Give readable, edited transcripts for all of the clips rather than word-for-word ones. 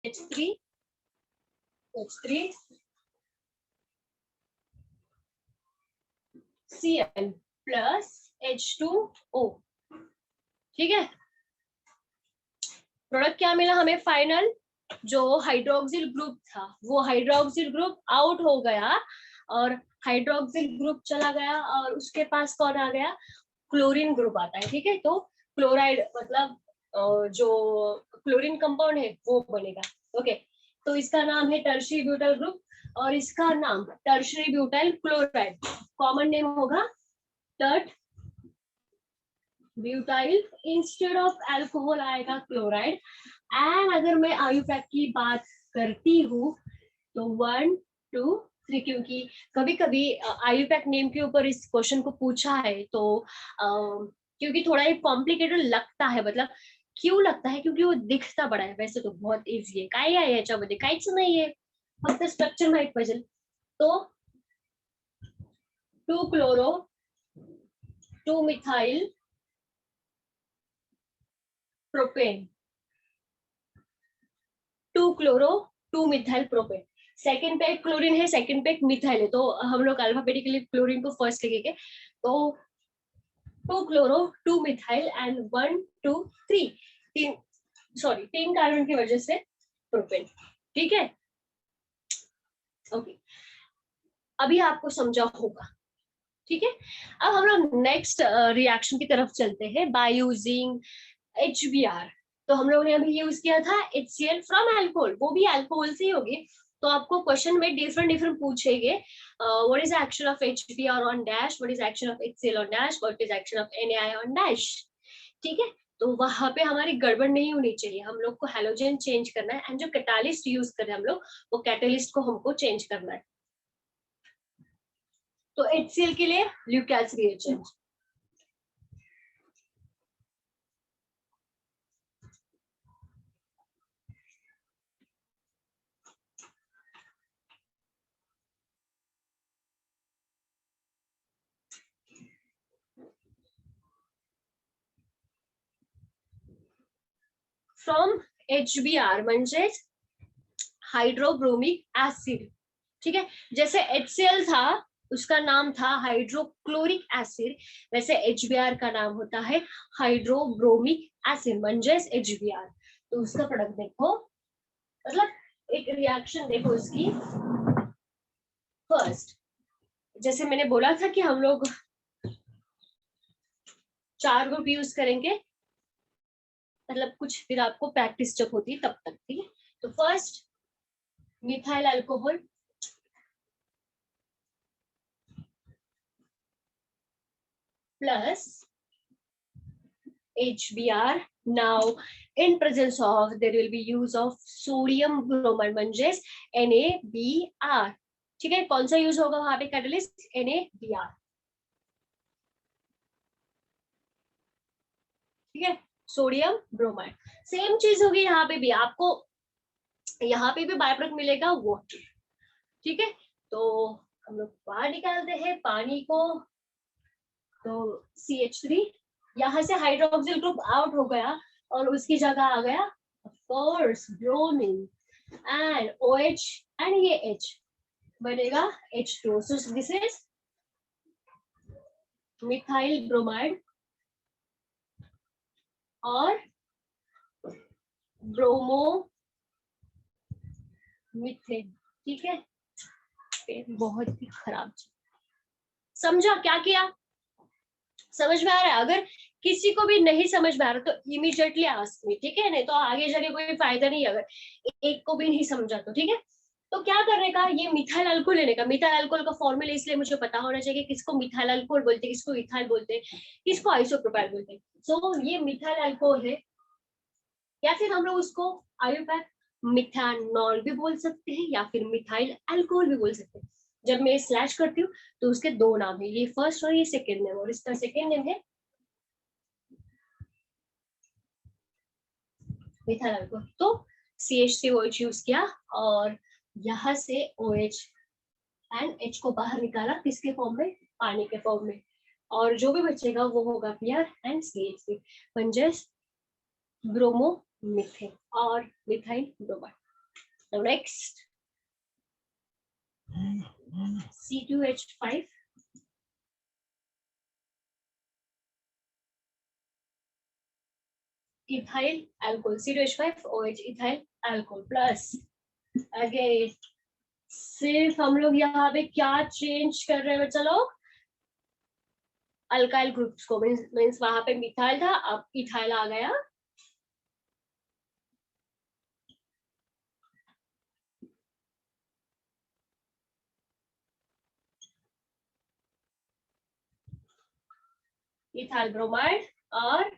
H3 Cl plus H2O। ठीक है, product क्या मिला हमें फाइनल, जो हाइड्रोक्सिल ग्रुप था वो हाइड्रोक्सिल ग्रुप आउट हो गया और हाइड्रोक्सिल ग्रुप चला गया और उसके पास कौन आ गया, क्लोरीन ग्रुप आता है। ठीक है, तो क्लोराइड मतलब जो क्लोरीन कंपाउंड है वो बनेगा। ओके, तो इसका नाम है टर्शियरी ब्यूटाइल ग्रुप और इसका नाम tertiary butyl chloride, common name होगा tert butyl, instead of alcohol आएगा क्लोराइड। एंड अगर मैं आयुपैक की बात करती हूँ तो 1 2 3, क्योंकि कभी कभी आयुपैक नेम के ऊपर इस क्वेश्चन को पूछा है तो क्योंकि थोड़ा ये कॉम्प्लिकेटेड लगता है, मतलब क्यों लगता है, क्योंकि वो दिखता बड़ा है, वैसे तो बहुत इजी है, काय आहे याच्यामध्ये काहीच नाही आहे, फक्त स्ट्रक्चर माहित पाहिजे। तो 2 chloro 2 methyl propane, 2 chloro 2 methyl propane, second पे क्लोरीन है, सेकंड पे मिथाइल है, तो हम लोग अल्फाबेटिकली क्लोरीन को फर्स्ट लिखेंगे। तो 2 क्लोरो 2 मिथाइल एंड 1 2 3, तीन कार्बन की वजह से प्रोपेन। ठीक है, ओके, अभी आपको समझा होगा। ठीक है, अब हम लोग नेक्स्ट रिएक्शन की तरफ चलते हैं बाय यूजिंग HBr। तो हम लोगों ने अभी यूज किया था HCl फ्रॉम अल्कोहल, वो भी अल्कोहल से ही होगी। तो आपको क्वेश्चन में डिफरेंट पूछेंगे, what is action of HBr on dash, what is action of HCl on dash, what is action of NaI on dash. ठीक है, तो वहां पे हमारी गड़बड़ नहीं होनी चाहिए, हम लोग को हेलोजन चेंज करना है एंड जो कैटालिस्ट यूज कर रहे हैं हम लोग, वो कैटालिस्ट को हमको चेंज करना है। तो HCl के लिए ल्यूकास रिएजेंट, फ्रॉम HBr म्हणजेच हाइड्रोब्रोमिक एसिड। ठीक है, जैसे HCl था उसका नाम था हाइड्रोक्लोरिक एसिड, वैसे HBr का नाम होता है हाइड्रोब्रोमिक एसिड म्हणजेच HBr। तो उसका प्रोडक्ट देखो, मतलब एक रिएक्शन देखो इसकी। फर्स्ट, जैसे मैंने बोला था कि हम लोग 4 ग्रुप यूज करेंगे, मतलब कुछ फिर आपको प्रैक्टिस जब होती है तब तक। ठीक है, तो first methyl alcohol plus HBr. Now, in presence of, there will be use of sodium bromide म्हणजेच NaBr। ठीक है, कौन सा यूज होगा वहां पे कैटलिस्ट, NaBr। ठीक है, सोडियम ब्रोमाइड। सेम चीज होगी यहाँ पे भी, आपको यहाँ पे भी बाय प्रोडक्ट मिलेगा वाटर। ठीक है, तो हम लोग बाहर निकालते हैं पानी को, तो CH3, यहाँ से हाइड्रोक्सिल ग्रुप आउट हो गया और उसकी जगह आ गया of course bromine and OH and ये H बनेगा H2। So this is methyl bromide और ब्रोमो मिथेन। ठीक है, बहुत ही खराब। समझा क्या किया, समझ में आ रहा है? अगर किसी को भी नहीं समझ में आ रहा तो इमीडिएटली आस्क मी। ठीक है, नहीं तो आगे जाके कोई फायदा नहीं अगर एक को भी नहीं समझा तो। ठीक है, तो क्या करने का, ये मिथाइल अल्कोहल लेने का। मिथाइल अल्कोहल का फॉर्मूला इसलिए मुझे पता होना चाहिए कि किसको मिथाइल अल्कोहल बोलते हैं, किसको इथाइल बोलते हैं, किसको आइसोप्रोपाइल बोलते हैं। सो ये मिथाइल अल्कोहल है, या फिर हम लोग उसको आयुपैक मिथानॉल भी बोल सकते हैं या फिर मिथाइल अल्कोहल भी बोल सकते हैं। जब मैं स्लैश करती हूँ तो उसके दो नाम है, ये फर्स्ट और ये सेकेंड नेम, और इसका सेकेंड नेम है मिथाइल अल्कोहल। तो CH3OH यूज किया और यहाँ से OH एंड H को बाहर निकाला, किसके फॉर्म में, पानी के फॉर्म में, और जो भी बचेगा वो होगा Br एंड CH3 म्हणजेच ब्रोमो मिथेन और methyl bromide. Next C2H5 ethyl alcohol, C2H5 OH ethyl alcohol plus again सिर्फ हम लोग यहाँ पे क्या चेंज कर रहे हैं बच्चा लोग, अल्काइल ग्रुप्स को, मीन्स वहां पे मिथाइल था, अब इथाइल आ गया। इथाइल ब्रोमाइड और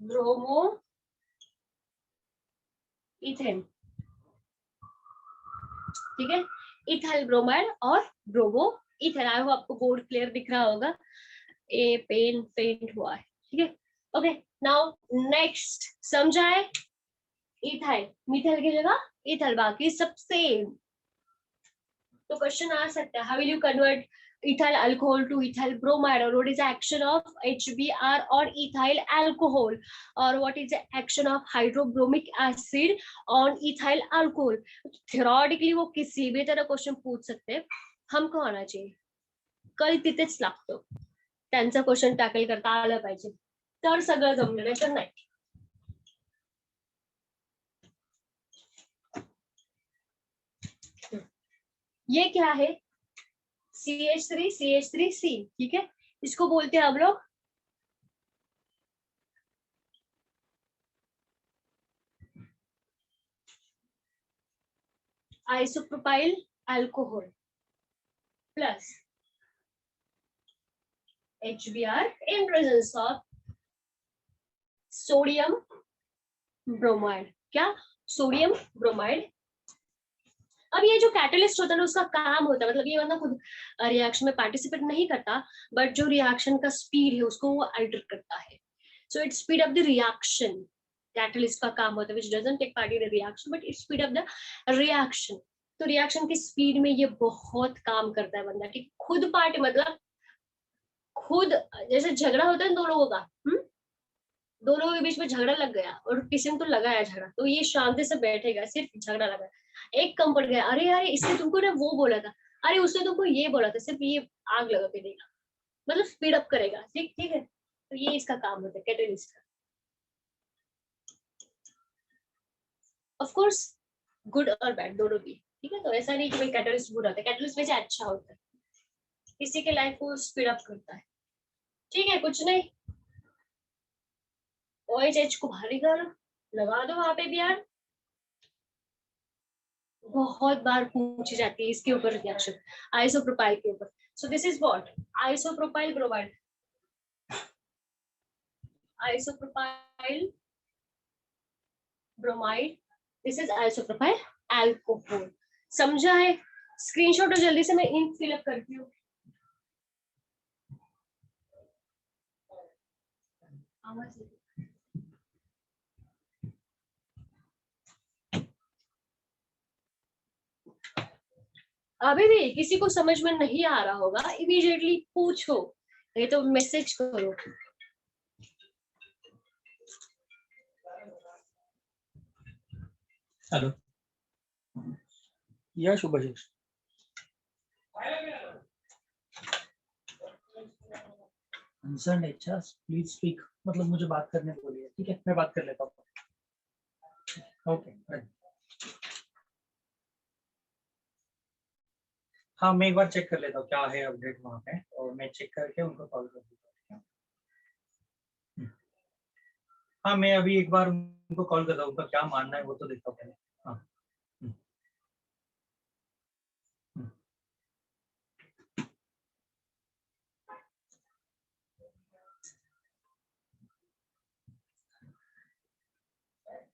ब्रोमो इथेन, ठीक है, इथाइल ब्रोमाइड और ब्रोमो इथेन। आई होप आपको बोर्ड क्लियर दिख रहा होगा, ए पेन फेंट हुआ है, ठीक है। ओके नाउ नेक्स्ट समझाए, इथाइल मिथाइल की जगह इथाइल, बाकी सब सेम। तो क्वेश्चन आ सकता है, how will you convert ethyl alcohol to ethyl bromide, or what is the action of HBr or ethyl alcohol, or what is the action of hydrobromic acid on ethyl alcohol? theoretically वो किसी भी तरह question पूछ सकते हैं, हमको आना चाहिए, कल तिथेच लागतो, त्यांचा क्वेश्चन टॅकल करता आलं पाहिजे, तर सगळं जमलं, नाही तर नाही. ये क्या है, CH3C, ठीक है, इसको बोलते हैं हम लोग isopropyl alcohol plus HBr in presence of sodium bromide, क्या सोडियम ब्रोमाइड। अब ये जो कैटलिस्ट होता है ना, उसका काम होता है, मतलब ये मतलब खुद रिएक्शन में पार्टिसिपेट नहीं करता, बट जो रिएक्शन का स्पीड है उसको वो अल्टर करता है, so it speed up the reaction, catalyst का काम होता है, which doesn't take part in the reaction but it speed up the reaction. तो रिएक्शन की स्पीड में ये बहुत काम करता है बंदा, ठीक, खुद पार्टी मतलब खुद, जैसे झगड़ा होता है दो लोगों का, दो लोगों के बीच में झगड़ा लग गया और किसी ने तो लगाया झगड़ा, तो ये शांति से बैठेगा, सिर्फ झगड़ा लगा, एक कम पड़ गया, अरे अरे इसने तुमको ना वो बोला था, अरे उसने तुमको ये बोला था, सिर्फ ये आग लगा के देगा, मतलब स्पीड अप करेगा, ठीक ठीक है, तो ये इसका काम होता है कैटलिस्ट का। ऑफ कोर्स गुड और बैड दोनों भी, ठीक है, तो ऐसा नहीं कि भाई कैटलिस्ट बुरा होता है, कैटलिस्ट वैसे अच्छा होता है, किसी के लाइफ को स्पीड अप करता है, ठीक है, कुछ नहीं, OH को भारी कर लगा दो वहां पे भी यार, बहुत बार पूछी जाती है इसके ऊपर रिएक्शन, आइसोप्रोपाइल के ऊपर, so this is what, isopropyl bromide, isopropyl bromide, this is isopropyl alcohol, समझा है, स्क्रीनशॉट और जल्दी से मैं इंक फिल अप करती हूँ। अभी भी किसी को समझ में नहीं आ रहा होगा, इमीडिएटली पूछो, नहीं तो मैसेज करो। हेलो, या शुभाशीष, अच्छा प्लीज स्पीक, मतलब मुझे बात करने बोलिए, ठीक है, मैं बात कर लेता हूँ, ओके। हाँ, मैं एक बार चेक कर लेता हूँ क्या है अपडेट वहाँ पे, और मैं चेक करके उनको कॉल कर देता हूँ। हाँ, मैं अभी एक बार उनको कॉल करता हूँ, उनका क्या मानना है वो तो देखता हूँ पहले। हाँ,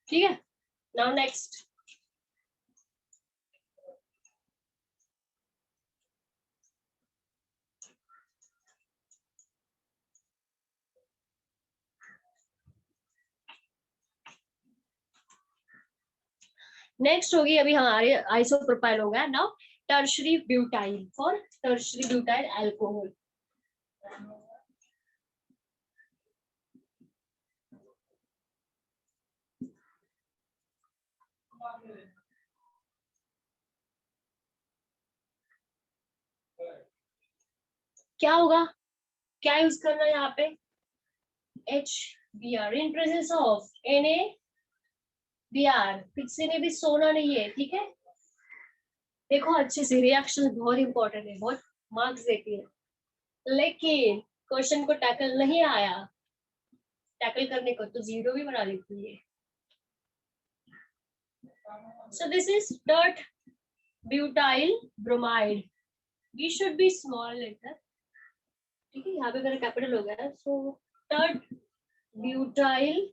ठीक है, नाउ नेक्स्ट, नेक्स्ट होगी अभी हमारे आइसोप्रोपाइल हो गया, now tertiary butyl for tertiary butyl alcohol, क्या होगा, क्या यूज करना है यहाँ पे, HBr in presence of NaBr, किसी ने भी सोना नहीं है, ठीक है। देखो अच्छे से, रिएक्शन बहुत इंपॉर्टेंट है, बहुत मार्क्स देती है, लेकिन क्वेश्चन को टैकल नहीं आया, टैकल करने को तो 0 भी बना देती है। So this is dirt butyl bromide. B should be small letter, ठीक है, यहाँ पे मेरा कैपिटल हो गया। So dirt butyl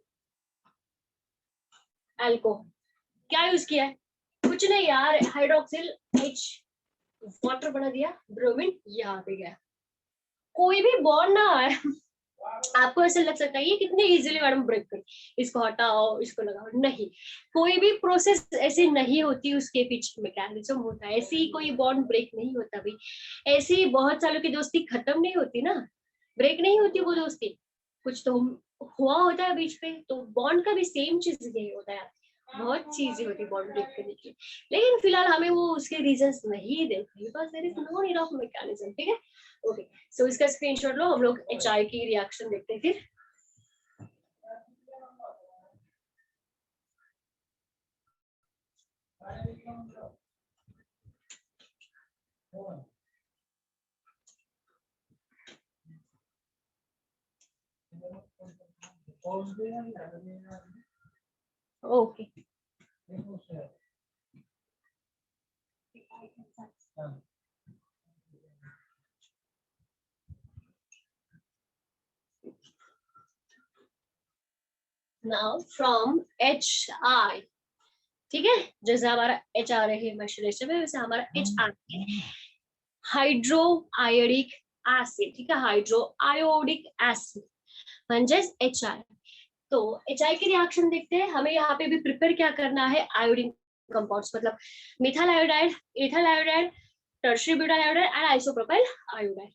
alcohol, क्या यूज किया है, कुछ नहीं यार, हाइड्रोक्सिल H वाटर बना दिया, ब्रोमीन यहाँ पे गया, कोई भी बॉन्ड ना है। आपको ऐसे लग सकता है ये कितने इजीली मैडम ब्रेक कर, इसको हटाओ इसको लगाओ, नहीं, कोई भी प्रोसेस ऐसी नहीं होती, उसके पीछे मैकेनिज्म होता है, ऐसी कोई बॉन्ड ब्रेक नहीं होता भाई, ऐसी बहुत सालों की दोस्ती खत्म नहीं होती ना, ब्रेक नहीं होती वो दोस्ती, कुछ तो हुआ होता है बीच पे, तो बॉन्ड का भी सेम चीज यही होता है, बहुत चीजें होती है बॉन्ड ब्रेक करने की, लेकिन फिलहाल हमें वो उसके रीजंस नहीं देखते, because there is no need of mechanism, ठीक है। ओके, सो इसका स्क्रीनशॉट लो, हम लोग HI की रिएक्शन देखते हैं फिर। ओके, नाउ फ्रॉम HI, ठीक है, जैसे हमारा H आ रही है मैशुरेशन में, वैसे हमारा H आ रही है हाइड्रो आयोडिक एसिड, ठीक है, हाइड्रो आयोडिक एसिड म्हणजेच HI। तो HI की रिएक्शन देखते हैं, हमें यहाँ पे भी प्रिपेयर क्या करना है, आयोडीन कंपाउंड्स, मतलब methyl iodide, ethyl iodide, tertiary butyl iodide and isopropyl iodide,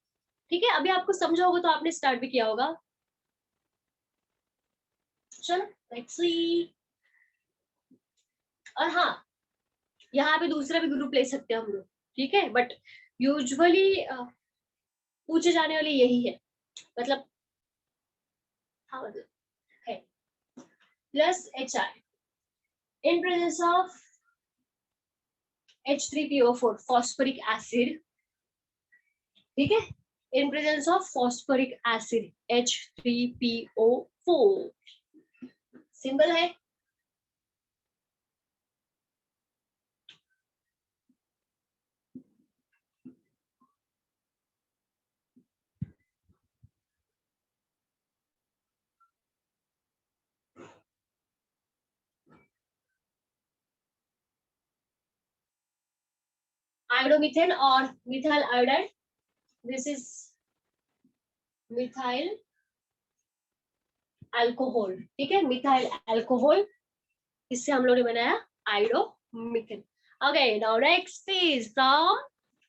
ठीक है। अभी आपको समझा होगा तो आपने स्टार्ट भी किया होगा, चलो लेट्स सी। और हाँ, यहाँ पे दूसरा भी ग्रुप ले सकते हैं हम लोग, ठीक है, बट यूजुअली पूछे जाने वाली यही है, मतलब हाँ, मतलब है plus HI in presence of H3PO4 phosphoric acid, ठीक है, in presence of phosphoric acid H3PO4, symbol है, आयोडोमिथेन और methyl iodide, this is methyl alcohol, ठीक है, मिथाइल अल्कोहल, इससे हम लोगों ने बनाया iodomethane. Okay, now next is from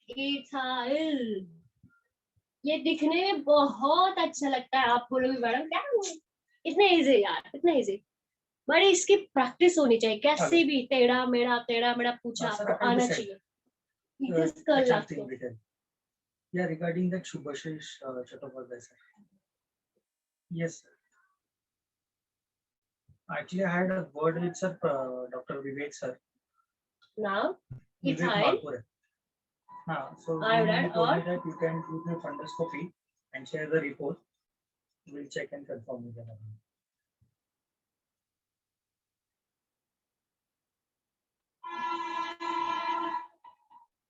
ethyl, ये दिखने में बहुत अच्छा लगता है, आप बोलोगे मैडम क्या इतना इजी यार, इतना इजी, बड़ी इसकी प्रैक्टिस होनी चाहिए, कैसे भी टेढ़ा मेढ़ा पूछा आपको आना चाहिए, इतिहास कर लागतो। Yeah, regarding that Shubhashish Chattopadhyay sir. Yes, sir. Actually, I had a word with sir, Dr. Vivek sir. Now, Vivek ethyl Malpure. So iodide he told or me that you can do the fundoscopy and share the report. We'll check and confirm with them.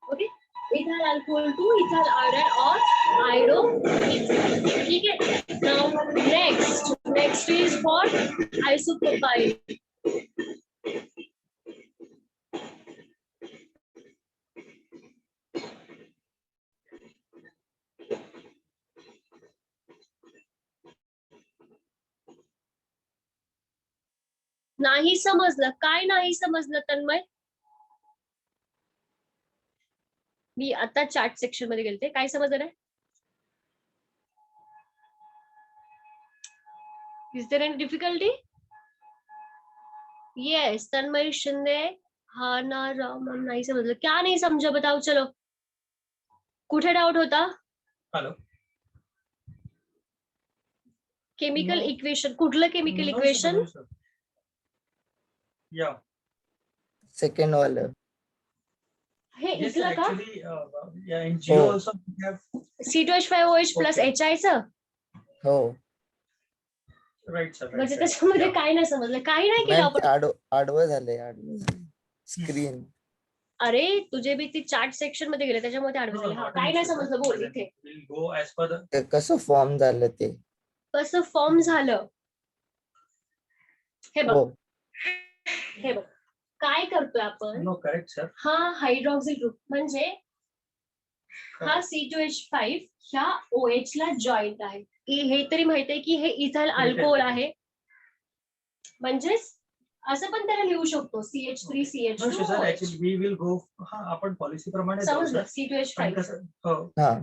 okay, ethyl alcohol to ethyl iodide or iodomethane, ठीक है। Now next is for isopropyl, नाही समजलं, काय नाही समजलं तन्मय, मी आता chat section मध्ये गेलते, काय समजलं नाही, is there any difficulty, yes Tanmay Shinde, हाँ ना राम नहीं समझलं, क्या नहीं समझा बताओ, चलो कुठे डाउट होता, हेलो केमिकल No. इक्वेशन, कुठलं chemical No, equation? sir. Yeah. Second वालं. हे Yes, sir. इथलं का? Actually, yeah, in Geo Oh. also we have. C2H5OH plus Okay. HI चं. हो. Right, sir. Right, म्हणजे sir. त्याच्यामध्ये Yeah. काय नाही समजलं, काही नाही केलं नाही ते आपण. आडवं झालंय, स्क्रीन. अरे तुझे बी ती चार्ट सेक्शन मध्ये गेले त्याच्यामध्ये No, आडवं no, झाले. हा not an काय नाही issue, sir. समजलं, बोल But इथे. we'll go as per the. ते कसं फॉर्म झालं ते. कसं फॉर्म झालं हे बघ, हो. हे बघ काय करतोय आपण. No, correct, sir. हा हायड्रॉक्सिल ग्रुप म्हणजे हा C2H5 ह्या OH ला जॉईंट आहे. हे तरी माहित आहे की हे इथाइल अल्कोहोल आहे, म्हणजेच असं पण त्याला लिहू शकतो No, sure, sir. CH3CH2. Actually, we will go. हा आपण पॉलिसी प्रमाणे जाऊ, समजलं sir. पण C2H5. कसं हो. हा.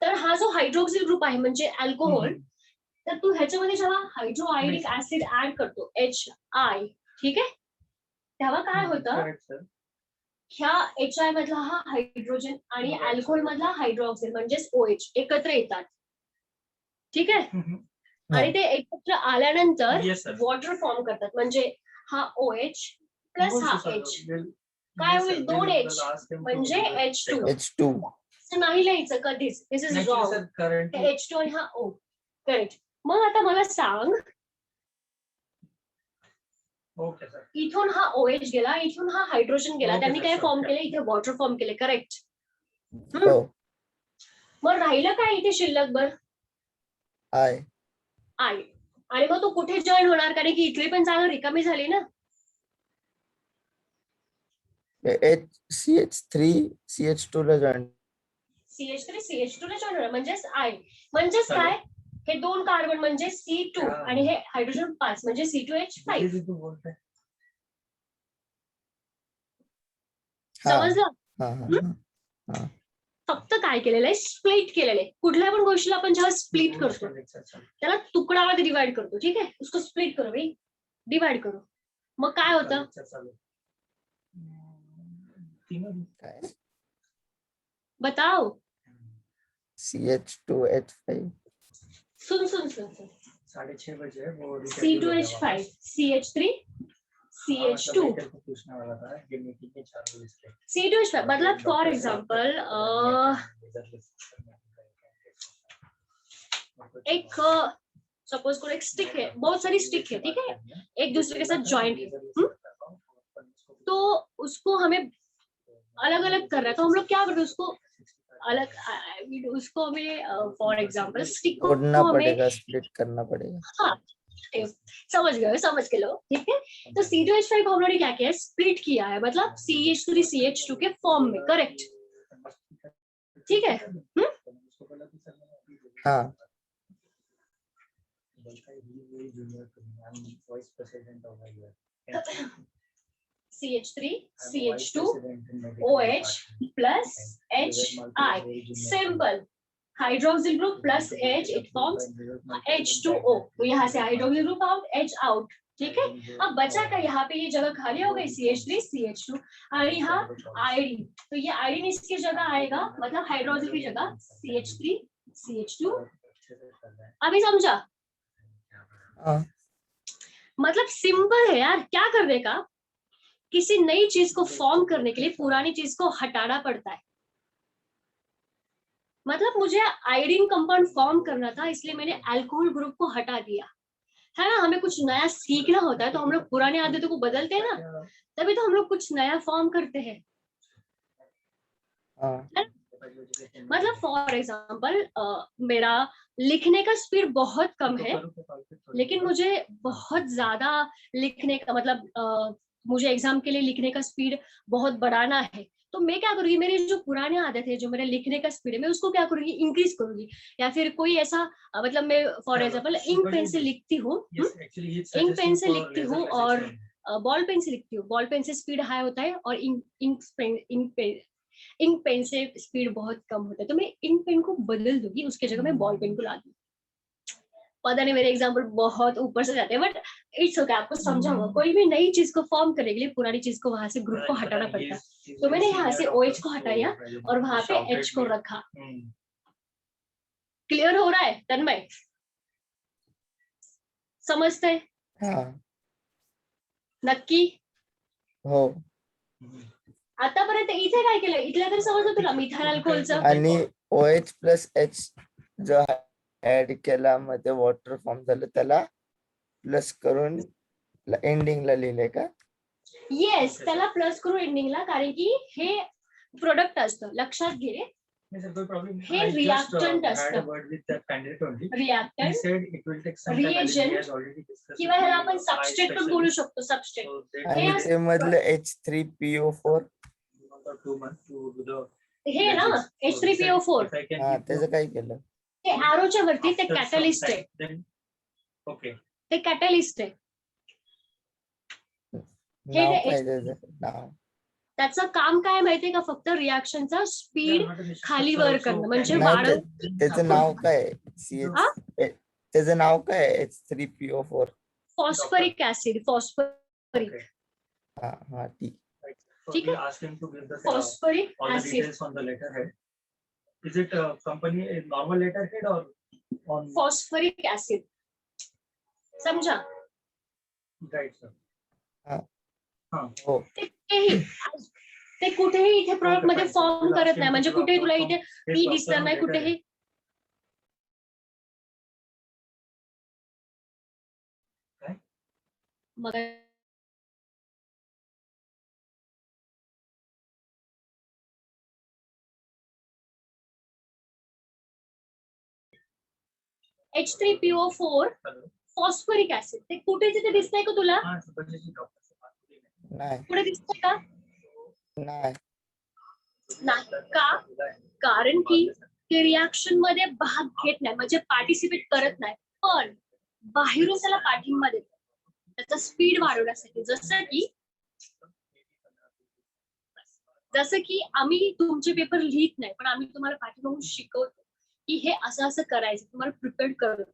तर हा जो हायड्रॉक्सिल ग्रुप आहे म्हणजे अल्कोहोल, हम्म. तर तू ह्याच्यामध्ये जेव्हा हायड्रोआयोडिक नाही. ऍसिड ऍड करतो HI, ठीक आहे, तेव्हा काय होतं, Correct, sir. ह्या HI मधला हा हायड्रोजन आणि Right. अल्कोहोल मधला हायड्रॉक्सिल म्हणजेच OH एकत्र येतात, ठीक आहे. Mhm. आणि ते एकत्र आल्यानंतर Yes, sir. वॉटर फॉर्म करतात, म्हणजे हा OH प्लस No हा issue, sir. H We'll- काय yes, sir. होईल, दोन We'll H ask him to म्हणजे do the H2. checkup. H2. असं नाही लिहायचं कधीच, this is Actually, wrong. sir, currently. H2 आणि हा O, करेक्ट. मग आता मला सांग, Okay, sir. इथून हा OH गेला, इथून हा हायड्रोजन गेला, Okay, त्यांनी sir, काय sure, फॉर्म sure. केले, इथे वॉटर फॉर्म केले, करेक्ट. हो. मग राहिलं काय इथे शिल्लक बर, आय. आहे. आणि मग तो कुठे जॉईन होणार, कारण की इथली पण जागा रिकामी झाली ना. CH3 CH2 ला जॉईन. CH3CH2 ला जॉईन होणार, म्हणजेच आय. म्हणजेच Hello. काय, हे दोन कार्बन म्हणजे C2 हा. आणि हे हायड्रोजन 5 म्हणजे C2H5. This is the whole thing. हा. समजलं. हा हा हा. फक्त काय केलेलं आहे, स्प्लिट केलेलं आहे. कुठल्या पण गोष्टीला आपण जेव्हा स्प्लिट करतो Correct, sir. त्याला तुकडामध्ये डिवाइड करतो, ठीक आहे. उसको स्प्लिट करो भाई, डिवाइड करो. मग काय होतं, Correct, sir. चालेल. तीनों. काय बताओ. CH2H5. सुन सुन सुन सुन, 6:30 बजे वो C2H5 CH3 CH2 पूछने वाला था कि मीटिंग में 4 बजे से C2H5 मतलब फॉर एग्जांपल एक सपोज को एक स्टिक है, बहुत सारी स्टिक है, ठीक है, एक दूसरे के साथ जॉइंट है, तो उसको हमें अलग अलग करना है, तो हम लोग क्या करते हैं, उसको अलग, उसको हमें फॉर एग्जांपल स्टिक को तोड़ना हमें, पड़ेगा, स्प्लिट करना पड़ेगा. हाँ समझ गए, समझ के लो, ठीक है. तो C2H5 को हम लोगों ने क्या किया है, स्प्लिट किया है, मतलब CH3 CH2 के फॉर्म में, करेक्ट, ठीक है. हाँ. CH3 CH2 OH plus HI, simple. Hydroxyl group plus H, it forms H2O. तो यहाँ से hydroxyl group out, H out, ठीक है. अब बचा का यहाँ पे ये जगह खाली हो गई, CH3 CH2 और यहाँ आयोडीन, तो ये आयोडीन इसकी जगह आएगा, मतलब हाइड्रोक्सिल की जगह CH3 CH2. अभी समझा. हाँ. मतलब सिंपल है यार, क्या करने का, किसी नई चीज को फॉर्म करने के लिए पुरानी चीज को हटाना पड़ता है. मतलब मुझे आयोडीन कंपाउंड फॉर्म करना था, इसलिए मैंने अल्कोहल ग्रुप को हटा दिया, है ना. हमें कुछ नया सीखना होता है, तो हम लोग पुराने आदतों को बदलते हैं ना, तभी तो हम लोग कुछ नया फॉर्म करते हैं. मतलब फॉर एग्जांपल मेरा लिखने का स्पीड बहुत कम है, लेकिन मुझे बहुत ज्यादा लिखने का मतलब मुझे एग्जाम के लिए लिखने का स्पीड बहुत बढ़ाना है, तो मैं क्या करूंगी, मेरी जो पुरानी आदत है, जो मेरे लिखने का स्पीड है, मैं उसको क्या करूंगी, इंक्रीज करूंगी. या फिर कोई ऐसा मतलब मैं फॉर एग्जांपल इंक पेन से लिखती हूँ, इंक पेन से लिखती हूँ और बॉल पेन से लिखती हूँ. बॉल पेन से स्पीड हाई होता है और इंक पेन से स्पीड बहुत कम होता है, तो मैं इंक पेन को बदल दूंगी, उसके जगह मैं बॉल पेन को ला दूंगी. पता नहीं मेरे एग्जाम्पल बहुत ऊपर से जाते हैं, बट इट्स ओके, आपको समझाऊंगा. कोई भी नई चीज को फॉर्म करने के लिए पुरानी चीज को वहां से ग्रुप को हटाना पड़ता है, तो मैंने यहाँ से OH को हटाया और वहां पे H को रखा. क्लियर हो रहा है तन्मय? समजतंय हा नक्की? हो. आतापर्यंत इथे काय केलं, इथल्या तर समजलं तुला मिथाइल अल्कोहोलचं. आणि OH प्लस H जो ऍड केला मध्ये वॉटर फॉर्म झालं त्याला प्लस करून एंडिंगला लिहिलंय का? येस, त्याला प्लस करू एंडिंगला, कारण की हे प्रोडक्ट असतं, लक्षात घे. हे reactant असतं. रिएक्टंट, reagent किंवा ह्याला आपण सबस्ट्रेट पण बोलू शकतो. सबस्ट्रेट आणि ते मधलं H3PO4 हे ना H3PO4 हा त्याचं काय केलं? ते ॲरोच्या वरती ते कॅटलिस्ट आहे. ओके, ते कॅटलिस्ट आहे. नाव काय त्याचं नाव? त्याचं काम काय माहितीये का, फक्त रिॲक्शनचा स्पीड खाली वर करणं, म्हणजे नाही वाढव. त्याचं नाव काय? त्याचं नाव काय? H3PO4 phosphoric acid. फॉस्फरिक, हा हा ठीक. ठीक आहे. Phosphoric acid, Is it company normal letterhead or on? Phosphoric acid, समजा. Right, sir. हो. ते कुठेही इथे प्रोडक्ट मध्ये फॉर्म करत नाही, म्हणजे कुठेही तुला इथे पी दिसणार नाही कुठेही. मग H3PO4 फॉस्फरिक ऍसिड, ते कुठे तिथे दिसतंय का तुला? नाही कुठे दिसतंय का? नाही नाही का? कारण की ते रिॲक्शन मध्ये भाग घेत नाही, म्हणजे पार्टिसिपेट करत नाही, पण बाहेरून त्याला पाठिंबा देतो त्याचा स्पीड वाढवण्यासाठी. जसं की आम्ही तुमचे पेपर लिहित नाही, पण आम्ही तुम्हाला पाठीमागून शिकवतो की हे असं असं करायचं, तुम्हाला प्रिपेअर करतो.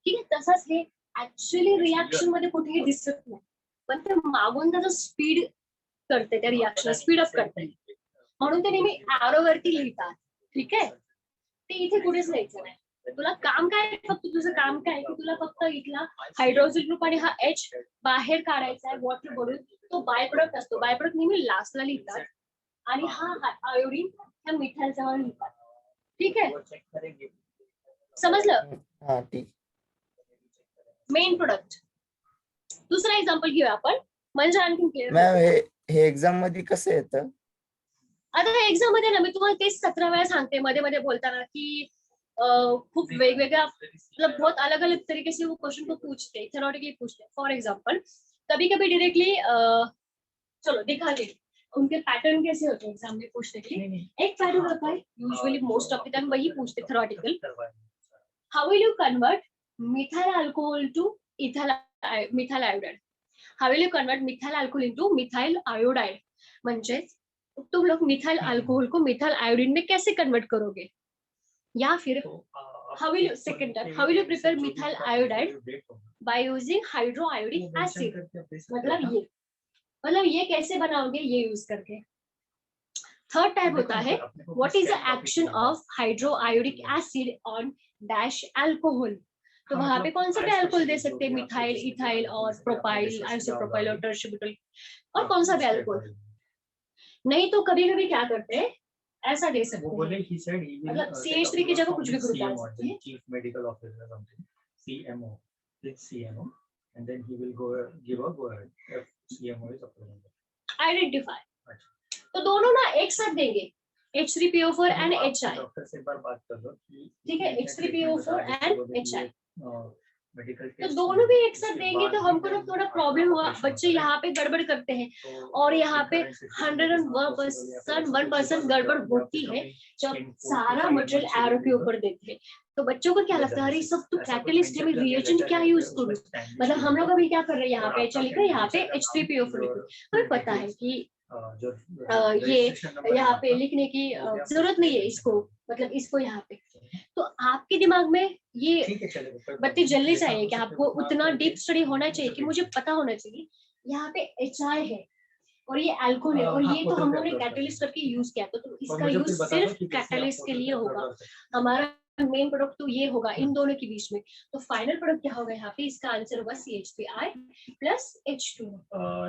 ठीक आहे, तसंच हे ऍक्च्युअली रिॲक्शन मध्ये कुठेही दिसत नाही, पण ते मागून त्याचं स्पीड करते, त्या रिॲक्शन स्पीड अप करते, म्हणून ते नेहमी ॲरो वरती लिहितात. ठीक आहे, ते इथे कुठेच लिहायचं नाही. तुला काम काय, फक्त तुझं काम काय की तुला फक्त इथला हायड्रोक्सिल ग्रुप आणि हा H बाहेर काढायचा आहे वॉटर भरून. तो बाय प्रोडक्ट असतो, बाय प्रोडक्ट नेहमी लास्टला लिहितात, आणि हा आयोडीन ह्या मिथाइलच्या वर लिहितात. ठीक आहे, समजलं? हा ठीक. Main product. दुसरा एक्झाम्पल घेऊया आपण, म्हणजे आणखी क्लिअर. मॅम हे एक्झाम मध्ये कसं येतं? आता एक्झाम मध्ये ना मी तुम्हाला तेच 17 वेळा सांगते मध्ये मध्ये बोलताना की खूप वेगवेगळ्या, मतलब बहुत अलग अलग तरीके से वो क्वेश्चन को पूछते, थ्योरेटिकली पूछते. फॉर एग्जांपल कभी कभी डायरेक्टली चलो दिखा दे उनके पैटर्न कैसे होते हैं एग्जाम में पूछने के लिए. एक पैटर्न होता है usually most of the time वही पूछते theoretical. How will you convert methyl alcohol two methyl iodide? How will you convert methyl alcohol into methyl iodide? म्हणजे तुम लोग मिथाइल अल्कोहल को मिथाइल आयोडीन में कैसे कन्वर्ट करोगे, या फिर how will you prepare methyl iodide by using hydroiodic acid? मतलब ये कैसे बनाओगे, ये यूज करके. थर्ड टाइप होता है what is the action of hydroiodic acid on dash alcohol? तो वहां पे कौन सा भी अल्कोहल दे सकते हैं, मिथाइल, इथाइल और प्रोपाइल, आइसोप्रोपाइल और टर्शिब्यूटल, और कौन सा भी अल्कोहल. नहीं तो कभी कभी क्या करते हैं, ऐसा दे सकते हैं, मतलब CH3 की जगह कुछ भी ग्रुप डाल सकते हैं. Chief Medical Officer something, CMO, it's CMO, and then he will give a go ahead if CMO is approved. Identify. तो दोनों ना एक साथ देंगे, H3PO4 and HI. डॉक्टर से एक बार बात कर लो कि ठीक है, H3PO4 and HI. मेडिकल तो दोनों भी एक साथ देंगे तो हमको ना थोड़ा प्रॉब्लम हुआ. बच्चे यहाँ पे गड़बड़ करते हैं और यहाँ पे 101% गड़बड़ होती है जब सारा मटेरियल एरो के ऊपर देते हैं. तो बच्चों को क्या लगता है, अरे सब तो कैटलिस्ट है, मैं रिएजेंट क्या यूज करूँ. मतलब हम लोग अभी क्या कर रहे हैं, यहाँ पे चलिए यहाँ पे H3PO4 लिखो. हमें पता है कि ये यहाँ पे लिखने की जरूरत नहीं है इसको, मतलब इसको यहाँ पे. तो आपके दिमाग में ये बत्ती जलनी चाहिए कि आपको उतना डीप स्टडी होना चाहिए कि मुझे पता होना चाहिए यहाँ पे HI है और ये अल्कोहल है और ये तो हम लोगों ने कैटलिस्ट करके यूज किया, तो इसका यूज सिर्फ कैटलिस्ट के लिए होगा. हमारा मेन प्रोडक्ट तो ये होगा इन दोनों के बीच में, तो फाइनल प्रोडक्ट क्या होगा यहाँ पे, इसका आंसर होगा CH3I प्लस H2।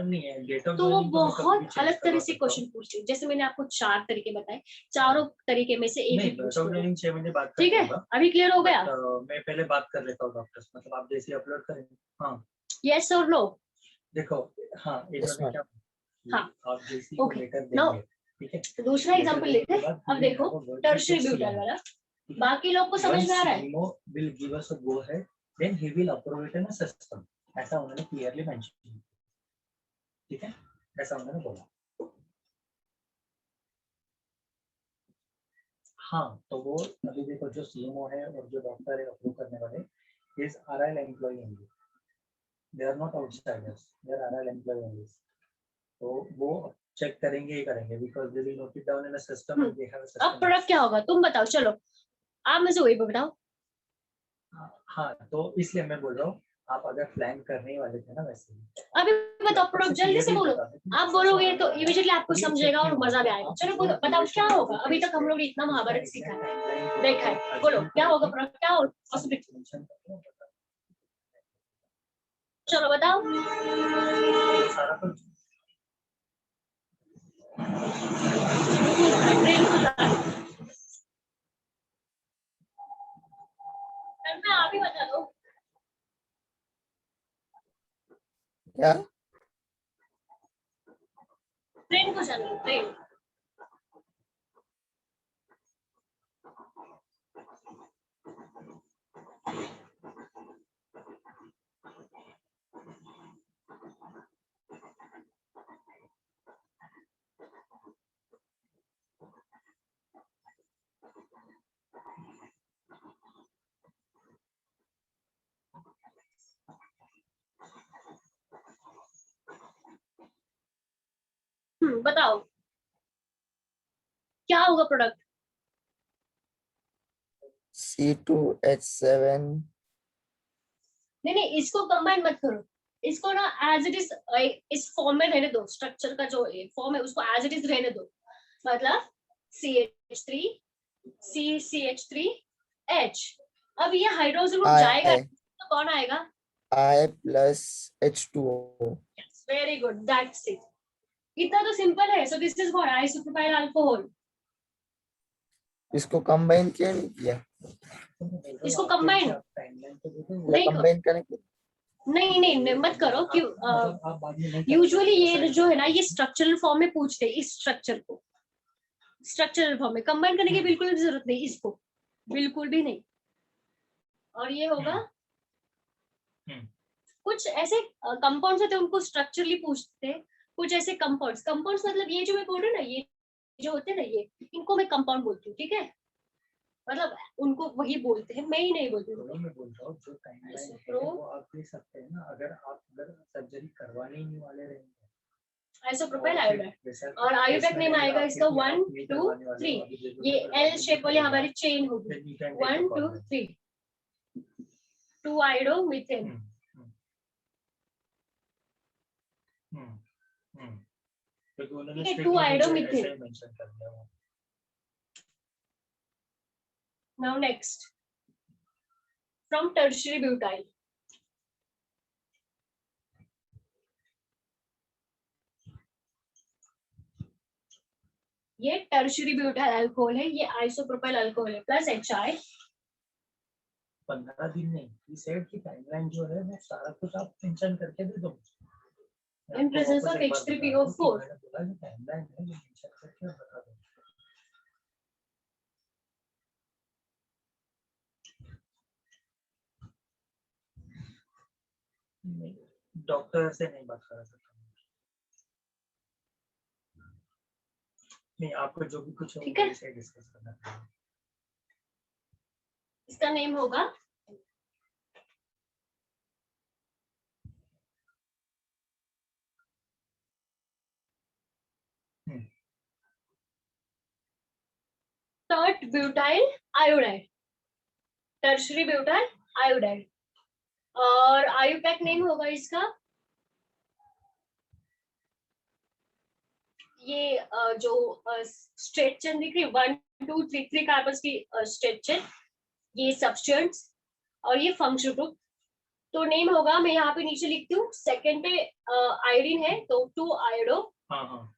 नहीं है डेट ऑफ तो वो जॉइनिंग तो मैं कभी भी बहुत चेंज अलग तरह करवा से सकता हूँ। क्वेश्चन पूछते हैं, जैसे मैंने आपको 4 तरीके बताए, चारों तरीके में से एक ही नहीं डेट पूछ ऑफ लो। जॉइनिंग 6 महीने बाद ठीक करना है, होगा, अभी क्लियर हो गया? बट मैं पहले बात कर लेता हूँ डॉक्टर से, मतलब आप जैसे अपलोड करेंगे। हाँ यस और नो? देखो, हाँ Yes, इन्होंने ma'am. क्या, हाँ, आप जैसे को okay. लेटर Now, देंगे, ठीक है, दूसरा लेटर एग्जांपल देने लेते के हैं। बाद अब देखो टर्शियरी ब्यूटाइल वाला, बाकी लोग को समझ में आ रहा है? CMO will give us a go ahead, then he will approve it in a system, ऐसा उन्होंने क्लियरली मेंशन किया, ठीक है, ऐसा उन्होंने बोला। हाँ तो वो अभी देखो जो CMO है और जो डॉक्टर है अप्रूव करने वाले, is RIL employ only, they are not outsiders, they are RIL employ only. तो वो चेक करेंगे ही करेंगे, because they will note it down in a system and they have a अब सिस्टम। प्रोडक्ट क्या होगा तुम बताओ, चलो आप मुझे वही बताओ। हाँ तो इसलिए मैं बोल रहा हूँ, आप अगर प्लान करने ही वाले थे ना वैसे ही, अभी बताओ प्रोडक्ट, जल्दी से बोलो। आप बोलोगे तो इमीडिएटली आपको ये समझेगा और check मजा भी नहीं आएगा। होगा। चलो बोलो, बताओ क्या होगा। अभी तक हम लोग ने इतना महाभारत सीखा है, देखा है, बोलो क्या होगा प्रोडक्ट, क्या होगा पॉसिबिलिटी, चलो बताओ। सारा कुछ आप ही बता दो। क्या? ट्रेन को जाना, ट्रेन। बताओ क्या होगा प्रोडक्ट। C2H7 नहीं नहीं, इसको कंबाइन मत करो, इसको ना एज इट इज इस फॉर्म में रहने दो, स्ट्रक्चर का जो फॉर्म है उसको एज इट इज रहने दो। मतलब CH3 CH3H। अब ये हाइड्रोजन ग्रुप जाएगा I तो कौन आएगा? I plus H2O. Very good, that's it. इतना तो सिंपल है। So this is what isopropyl alcohol. इसको कंबाइन क्यों नहीं किया? इसको कंबाइन नहीं करो, कंबाइन करने के नहीं नहीं नहीं, मत करो। क्यों? यूजुअली ये जो है ना, ये स्ट्रक्चरल फॉर्म में पूछते हैं, इस स्ट्रक्चर को स्ट्रक्चरल फॉर्म में कंबाइन करने की बिल्कुल भी जरूरत नहीं, इसको बिल्कुल भी नहीं। और ये होगा कुछ ऐसे कंपाउंड्स होते हैं, उनको स्ट्रक्चरली पूछते हैं। कुछ ऐसे कंपाउंड्स, कंपाउंड्स मतलब ये जो मैं बोल रही हूँ ना, ये जो होते हैं ना, ये इनको मैं कंपाउंड बोलती हूँ, ठीक है? मतलब उनको वही बोलते हैं, मैं ही नहीं बोलती हूँ। मैं बोल रहा हूँ जो टाइमलाइन है वो आप दे सकते हैं ना, अगर सर्जरी करवाने ही नहीं वाले रहेंगे। आइसोप्रोपाइल आयोडाइड, और आयोडैक नेम आएगा इसका 1 2 3। ये एल शेप वाली हमारी चेन होगी, 1 2 3, 2 आयोडो मीथेन। ठीक है, 2 iodo methane. Now next, from tertiary butyl. ये टर्शियरी ब्यूटाइल अल्कोहल है, ये आइसोप्रोपाइल अल्कोहल है प्लस HI। 15 दिन नहीं, ये सेट की टाइमलाइन जो है वो सारा कुछ आप मेंशन करके दे दो। In presence of H3PO4। Timeline है, मेंशन करके बता दो। डॉक्टर से नहीं बात करा सकता। नहीं, आपको जो भी कुछ ठीक है, से डिस्कस करना है। इसका नेम होगा tert butyl iodide, tertiary butyl iodide. और आयुपैक नेम होगा इसका, ये जो स्ट्रेट चेन दिख रही है 1 2 3 कार्बन की स्ट्रेट चेन, ये सब्सटेंस और ये फंक्शनल ग्रुप। तो नेम होगा, मैं यहाँ पे नीचे लिखती हूँ, सेकंड पे आयोडीन है तो 2 आयोडो, हाँ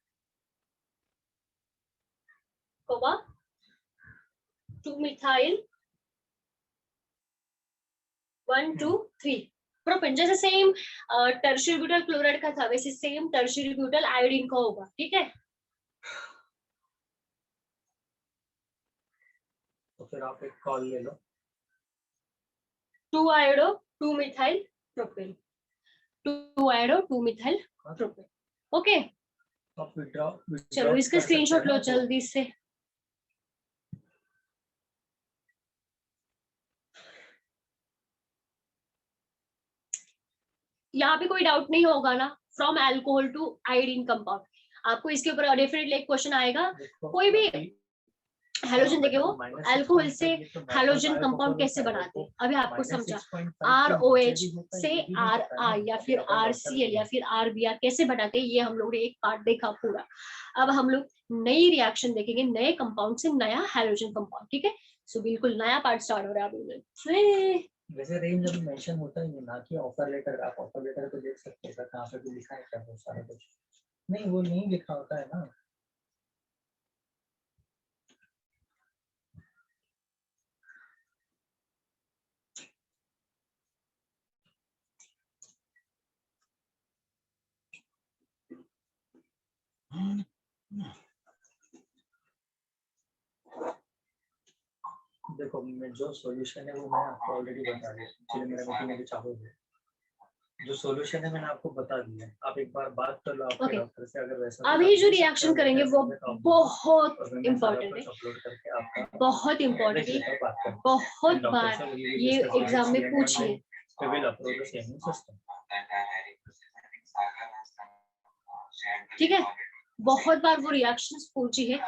2 मिथाइल 1 2 3 प्रोपेन। जैसे सेम टर्शियरी ब्यूटाइल क्लोराइड का था वैसे सेम टर्शियरी ब्यूटाइल आयोडीन का होगा, ठीक है। तो फिर आप एक कॉल ले लो। 2 iodo 2 methyl propane, 2 iodo 2 methyl propane. Okay आप विड्रॉ चलो इसका स्क्रीनशॉट लो जल्दी से। यहाँ पे कोई डाउट नहीं होगा ना, from alcohol to iodine compound. आपको इसके ऊपर डेफिनेटली एक क्वेश्चन आएगा, कोई भी हैलोजन देखे वो अल्कोहल से हैलोजन कंपाउंड कैसे बनाते हैं। अभी आपको समझा, ROH से RI या फिर RCl या फिर RBr कैसे बनाते हैं, ये हम लोग ने एक पार्ट देखा पूरा। अब हम लोग नई रिएक्शन देखेंगे, नए कंपाउंड से नया हैलोजन कंपाउंड, ठीक है। सो बिल्कुल नया पार्ट स्टार्ट हो रहा है। वैसे रेंज अभी मेंशन होता ही ना कि ऑफर लेटर, आप ऑफर लेटर तो देख सकते हैं कहाँ पे भी लिखा है क्या वो सारा कुछ, नहीं वो नहीं लिखा होता है ना। देखो मैं जो सॉल्यूशन है वो मैं आपको ऑलरेडी बता दिया, चलिए मेरा मीटिंग अभी चालू है। जो सॉल्यूशन है मैंने आपको बता दिया, आप एक बार बात कर लो आपके डॉक्टर से, अगर वैसा अभी जो रिएक्शन करेंगे वो बहुत इम्पोर्टेंट है, बहुत इम्पोर्टेंट है, बहुत बार ये एग्जाम में पूछिए। ठीक है, बहुत बार वो रिएक्शंस पूछी है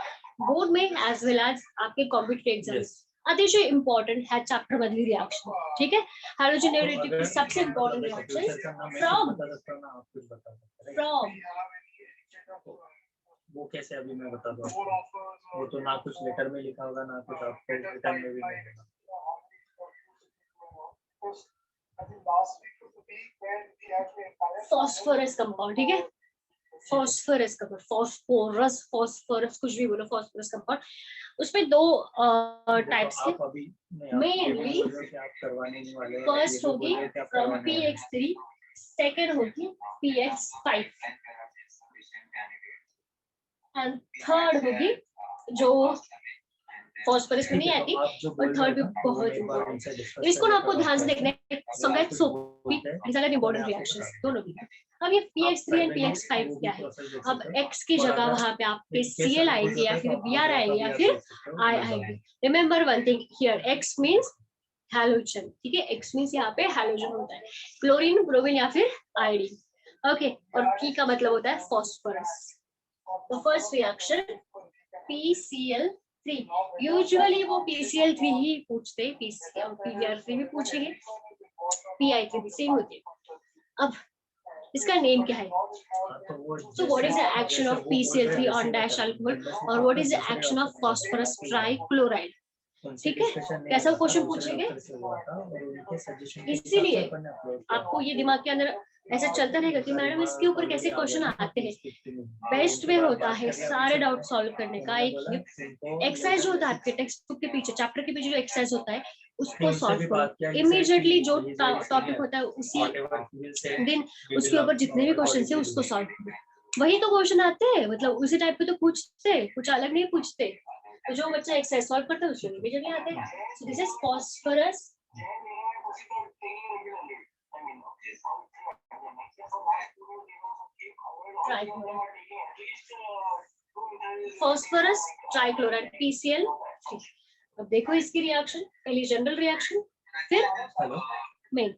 बोर्ड में एज वेल एज आपके कॉम्पिटिटिव एग्जाम्स। अतिशय इंपॉर्टेंट है चैप्टर बदली रिएक्शन, ठीक है। हाइड्रोजनेटिव की सबसे इंपॉर्टेंट रिएक्शन फ्रॉम वो कैसे अभी मैं बता दूं आपको, वो तो ना कुछ लेटर में लिखा होगा ना कुछ आपको रिटर्न में भी मिलेगा। फॉस्फोरस कंपाउंड, ठीक है, फॉस्फोरस कंपाउंड, फॉस्फोरस फॉस्फोरस कुछ भी बोलो, फॉस्फोरस कंपाउंड। उसमें दो टाइप्स है मेनली। फर्स्ट होगी फ्रॉम PX3, सेकंड होगी PX5 एंड थर्ड होगी जो फॉस्फोरस में नहीं आती और थर्ड भी बहुत इंपॉर्टेंट है। इसको ना आपको ध्यान से देखना है, संगत सोपी इंपॉर्टेंट रिएक्शंस दोनों की। अब ये PX3 एंड PX5 क्या है, अब X की जगह वहां पे आपके Cl आएगी या फिर Br आएगी या फिर I आएगी। Remember one thing here, X means halogen, ठीक है, X मींस यहाँ पे हैलोजन होता है, क्लोरीन ब्रोमीन या फिर आयोडीन। ओके, और P का मतलब होता है फॉस्फोरस। तो फर्स्ट रिएक्शन PCl3, यूजुअली वो PCl3 ही पूछते हैं, PBr3 भी पूछेंगे, PI3 भी सेम होती है। अब इसका नेम क्या है, so what is the action of PCl3 on dash alcohol और what is the action of phosphorus trichloride, ठीक है। कैसा क्वेश्चन पूछेंगे, इसीलिए आपको ये दिमाग के अंदर ऐसा चलता रहेगा कि मैडम इसके ऊपर कैसे क्वेश्चन आते हैं। बेस्ट वे होता है सारे डाउट सॉल्व करने का एक एक्सरसाइज जो होता है आपके टेक्स्ट बुक के पीछे, चैप्टर के पीछे जो एक्सरसाइज होता है उसको सॉल्व करो इमीडिएटली। जो टॉपिक होता है उसी दिन उसके ऊपर जितने भी क्वेश्चन है उसको सॉल्व करो। वही तो क्वेश्चन आते हैं, मतलब उसी टाइप के तो पूछते, कुछ अलग नहीं पूछते। तो जो बच्चा एक्सरसाइज सॉल्व करता है उसको इमीडिएटली आते हैं। So this is phosphorus phosphorus trichloride PCl। अब देखो इसकी रिएक्शन, पहली जनरल रिएक्शन, फिर मेन।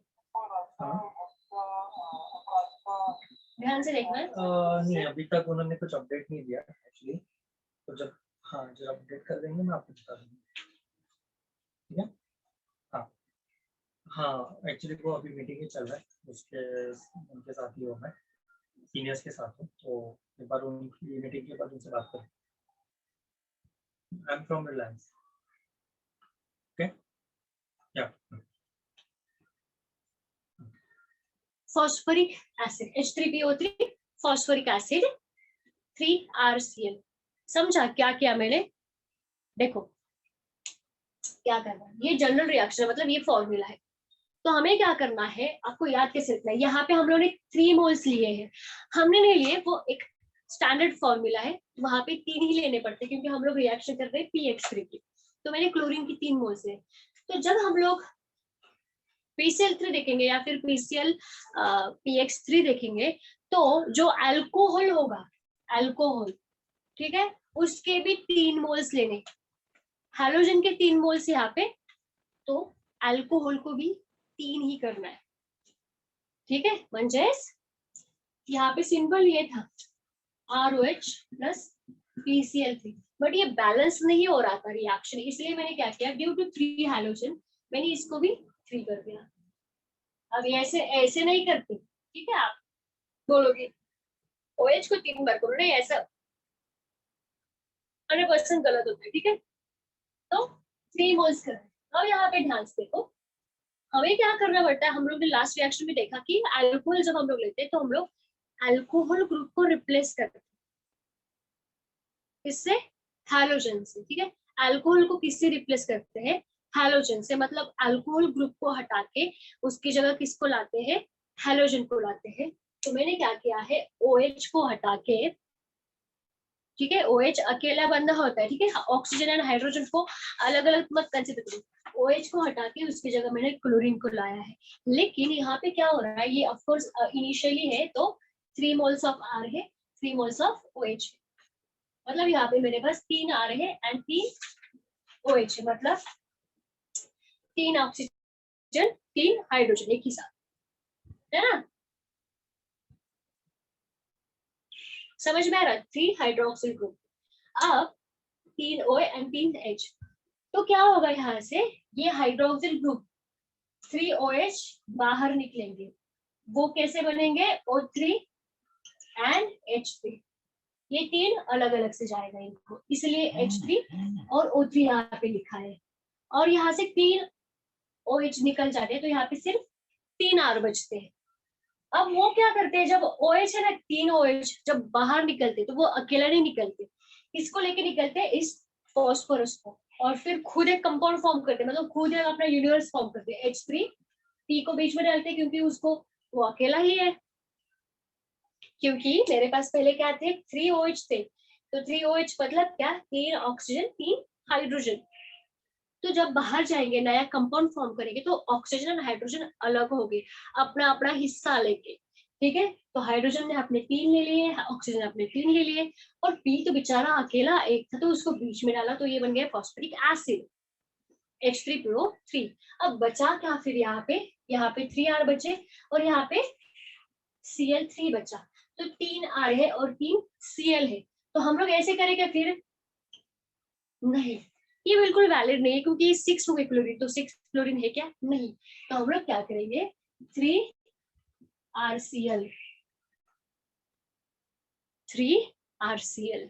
ध्यान से देखना है। नहीं अभी तक उन्होंने कुछ अपडेट नहीं दिया एक्चुअली, तो जब जब अपडेट कर देंगे मैं आपको बता दूंगा, ठीक है। हाँ एक्चुअली वो अभी मीटिंग ही चल रहा है, उसके उनके साथ ही हूँ मैं, सीनियर्स के साथ हूँ, तो एक बार उनकी मीटिंग के बाद उनसे बात करें। I am from Reliance, okay. Yeah. phosphoric acid H3PO3 phosphoric acid 3RCl। समझा क्या किया मैंने? देखो क्या करना है, ये जनरल रिएक्शन है, मतलब ये फॉर्मूला है। तो हमें क्या करना है, आपको याद कैसे रखना है, यहाँ पे हम लोगों ने 3 मोल्स लिए हैं, हमने नहीं लिए, वो एक स्टैंडर्ड फॉर्मूला है, वहां पे 3 ही लेने पड़ते हैं क्योंकि हम लोग रिएक्शन कर रहे हैं PX3 की। तो मैंने क्लोरीन की 3 मोल्स है। तो जब हम लोग PCl3 देखेंगे या फिर PX3 देखेंगे, तो जो अल्कोहल होगा, अल्कोहल, ठीक है, उसके भी 3 मोल्स लेने, हैलोजन के 3 मोल्स यहाँ पे, तो अल्कोहल को भी 3 ही करना है, ठीक है। मंजेस यहाँ पे सिंपल ये था ROH प्लस PCl3, बट ये बैलेंस नहीं हो रहा था रिएक्शन, इसलिए मैंने क्या किया, ड्यू टू 3 हैलोजन मैंने इसको भी 3 कर दिया। अब ऐसे ऐसे नहीं करते, ठीक है, आप बोलोगे OH को 3 बार करो, नहीं, ऐसा 100% गलत होता है, ठीक है। तो 3 मोल्स कर, अब यहाँ पे ध्यान से देखो, हमें क्या करना पड़ता है, हम लोग ने लास्ट रिएक्शन में देखा कि अल्कोहल जब हम लोग लेते हैं तो हम लोग अल्कोहल ग्रुप को रिप्लेस करते हैं, किससे, हैलोजन से, ठीक है। अल्कोहल को किससे रिप्लेस करते हैं, हैलोजन से, मतलब अल्कोहल ग्रुप को हटा के उसकी जगह किसको लाते हैं, हैलोजन को लाते हैं। तो मैंने क्या किया है, OH को हटा के, ठीक है, OH अकेला बंदा होता है, ठीक है, ऑक्सीजन एंड हाइड्रोजन को अलग अलग मत कंसीडर करो, OH को हटा के उसकी जगह मैंने क्लोरीन को लाया है। लेकिन यहाँ पे क्या हो रहा है, ये ऑफ कोर्स इनिशियली है तो 3 मोल्स ऑफ R है, 3 मोल्स ऑफ OH, मतलब यहाँ पे मेरे पास 3 R है एंड 3 OH है, मतलब 3 ऑक्सीजन 3 हाइड्रोजन एक ही साथ, है ना, समझ में आ रहा, 3 हाइड्रोक्सिल ग्रुप, अब 3 O एंड 3 H, तो क्या होगा यहाँ से, ये हाइड्रोक्सिल ग्रुप 3 OH बाहर निकलेंगे, वो कैसे बनेंगे, O3 एंड H3, ये 3 अलग अलग से जाएगा इनको, इसलिए H3 और O3 यहाँ पे लिखा है, और यहाँ से 3 OH निकल जाते हैं, तो यहाँ पे सिर्फ 3 R बचते हैं। अब वो क्या करते हैं, जब OH है ना, 3 OH जब बाहर निकलते तो वो अकेला नहीं निकलते, इसको लेके निकलते हैं, इस फॉस्फोरस को, और फिर खुद एक कंपाउंड फॉर्म करते हैं, मतलब खुद एक अपना यूनिवर्स फॉर्म करते हैं, H3 P को बीच में डालते हैं क्योंकि उसको वो अकेला ही है, क्योंकि मेरे पास पहले क्या थे, 3 OH थे, तो 3 OH मतलब क्या, 3 ऑक्सीजन 3 हाइड्रोजन, तो जब बाहर जाएंगे नया कंपाउंड फॉर्म करेंगे तो ऑक्सीजन और हाइड्रोजन अलग होंगे, अपना अपना हिस्सा लेके, ठीक है। तो हाइड्रोजन ने अपने 3 ले लिए, ऑक्सीजन ने अपने 3 ले लिए, और पी तो बेचारा अकेला एक था तो उसको बीच में डाला, तो ये बन गया फॉस्फोरिक एसिड H3PO3। अब बचा क्या फिर, यहाँ पे 3R बचे और यहाँ पे Cl3 बचा, तो 3 R है और 3 Cl है, तो हम लोग ऐसे करेंगे फिर, नहीं, ये बिल्कुल वैलिड नहीं है क्योंकि 6 हो गए क्लोरीन, तो 6 क्लोरीन है क्या, नहीं, तो हम लोग क्या करेंगे, 3RCl, 3RCl,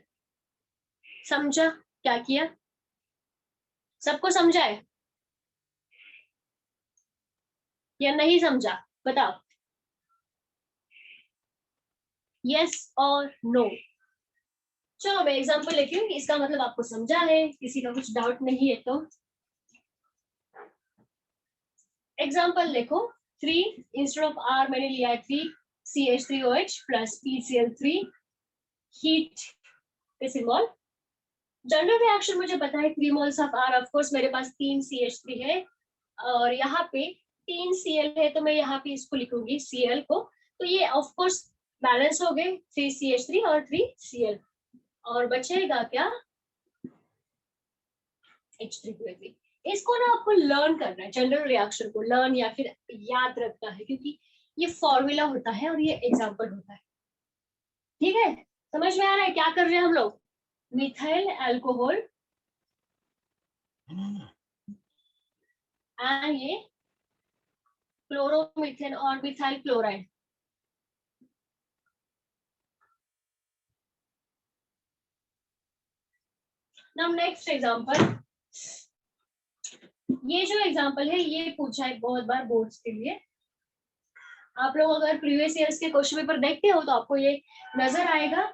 समझा क्या किया, सबको समझा है या नहीं समझा, बताओ, यस और नो। चलो मैं एग्जांपल लेती हूँ, इसका मतलब आपको समझा है, किसी का कुछ डाउट नहीं है तो एग्जांपल देखो, 3 इंस्टेड ऑफ R मैंने लिया है 3CH3OH प्लस PCl3, हीट के सिंबल, जनरल रिएक्शन मुझे पता है 3 moles of R, of course मेरे पास 3 CH3 है और यहाँ पे 3 Cl है, तो मैं यहाँ पे इसको लिखूंगी Cl को, तो ये ऑफ कोर्स बैलेंस हो गए 3 CH3 और 3 Cl, और बचेगा क्या, H3PO3। इसको ना आपको लर्न करना है, जनरल रिएक्शन को लर्न या फिर याद रखना है, क्योंकि ये फॉर्मूला होता है और ये एग्जांपल होता है, ठीक है, समझ में आ रहा है क्या कर रहे हैं हम लोग, मिथाइल अल्कोहल एंड ये क्लोरोमीथेन और methyl chloride, now next example, ये जो एग्जांपल है ये पूछा है बहुत बार बोर्ड्स के लिए। आप लोग अगर प्रीवियस ईयर्स के क्वेश्चन पेपर देखते हो तो आपको ये नजर आएगा।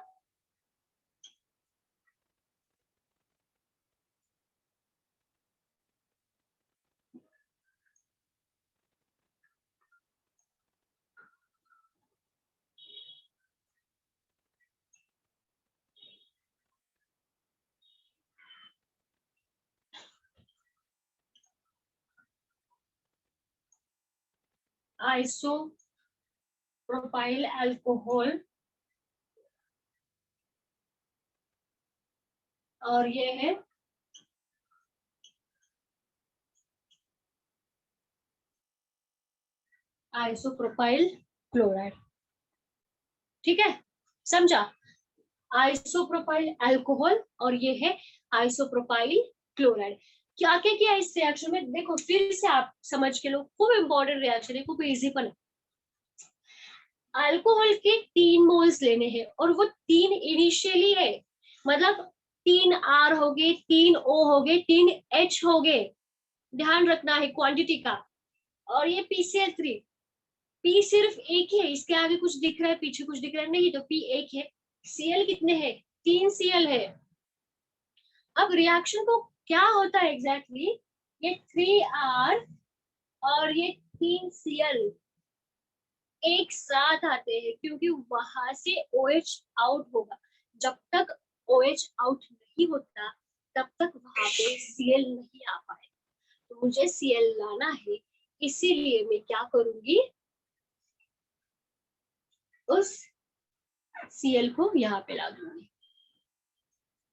आइसोप्रोपाइल अल्कोहल और ये है आइसोप्रोपाइल क्लोराइड। ठीक है, समझा? आइसोप्रोपाइल अल्कोहल और ये है आइसोप्रोपाइल क्लोराइड। क्या क्या किया इस रिएक्शन में, देखो फिर से आप समझ के लो, खूब इंपॉर्टेंट रिएक्शन है, खूब इजी पण है। अल्कोहल के 3 मोल्स लेने हैं और वो 3 इनिशियली है, मतलब 3 R हो गए, 3 O हो गए, 3 H हो गए, ध्यान रखना है क्वांटिटी का। और ये PCl3, P सिर्फ एक है, इसके आगे कुछ दिख रहा है, पीछे कुछ दिख रहा है नहीं, तो P एक है। Cl कितने हैं? 3 Cl है। अब रिएक्शन को क्या होता है एग्जैक्टली, ये 3R और ये 3 Cl एक साथ आते हैं क्योंकि वहां से OH आउट होगा। जब तक OH आउट नहीं होता तब तक वहां पे Cl नहीं आ पाए, तो मुझे Cl लाना है, इसीलिए मैं क्या करूंगी, उस Cl को यहाँ पे ला दूंगी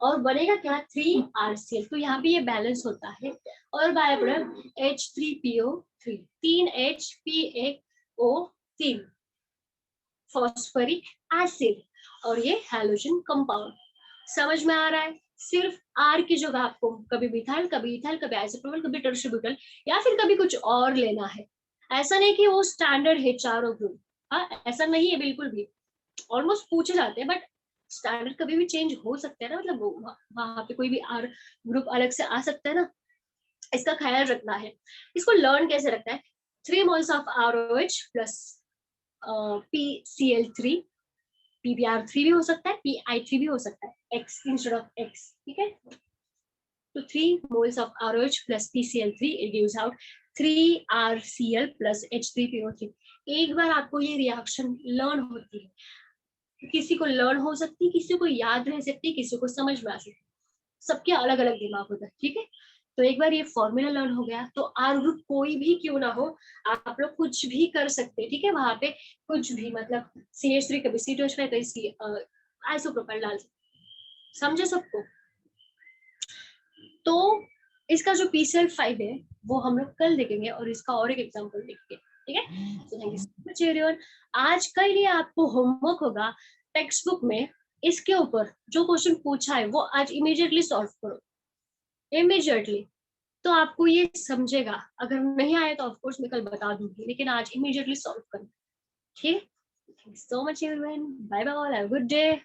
और बनेगा क्या, 3RCl। तो यहाँ पे ये बैलेंस होता है और by product H3PO3, 3HP1O3 phosphoric acid और ये हैलोजन कंपाउंड। समझ में आ रहा है? सिर्फ R की जगह आपको कभी मिथाइल, कभी इथाइल, कभी आइसोप्रोपाइल, कभी टेट्राब्यूटल या फिर कभी कुछ और लेना है। ऐसा नहीं कि वो स्टैंडर्ड है चारों ग्रुप, हाँ ऐसा नहीं है बिल्कुल भी। ऑलमोस्ट पूछे जाते हैं बट स्टैंडर्ड कभी भी चेंज हो सकता है ना, मतलब वहां पे कोई भी R ग्रुप अलग से आ सकता है ना, इसका ख्याल रखना है। इसको लर्न कैसे रखना है, 3 moles of ROH plus PCl3, PBr3 भी हो सकता है, PI3 भी हो सकता है, X instead of X, ठीक है। तो 3 moles of ROH plus PCl3 it gives out 3RCl plus H3PO3। एक बार आपको ये रिएक्शन लर्न होती है, किसी को लर्न हो सकती है, किसी को याद रह सकती है, किसी को समझ में आ सकती है, सबके अलग अलग दिमाग होता है, ठीक है। तो एक बार ये फॉर्मूला लर्न हो गया तो R ग्रुप कोई भी क्यों ना हो, आप लोग कुछ भी कर सकते हैं, ठीक है। वहां पे कुछ भी, मतलब CH3 कभी C2H5 तो इसकी आइसोप्रोपाइल डाल सकते, समझे सबको? तो इसका जो PCl5 है वो हम लोग कल देखेंगे और इसका और एक एग्जांपल देखेंगे, ठीक है। So thank you so much everyone. आज का लिए आपको होमवर्क होगा टेक्स्ट बुक में, इसके ऊपर जो क्वेश्चन पूछा है वो आज इमीडिएटली सॉल्व करो, इमीडिएटली। तो आपको ये समझेगा, अगर नहीं आए तो ऑफकोर्स मैं कल बता दूंगी, लेकिन आज इमीडिएटली सॉल्व करना, ठीक है। Thank you so much everyone, bye bye, have a good day.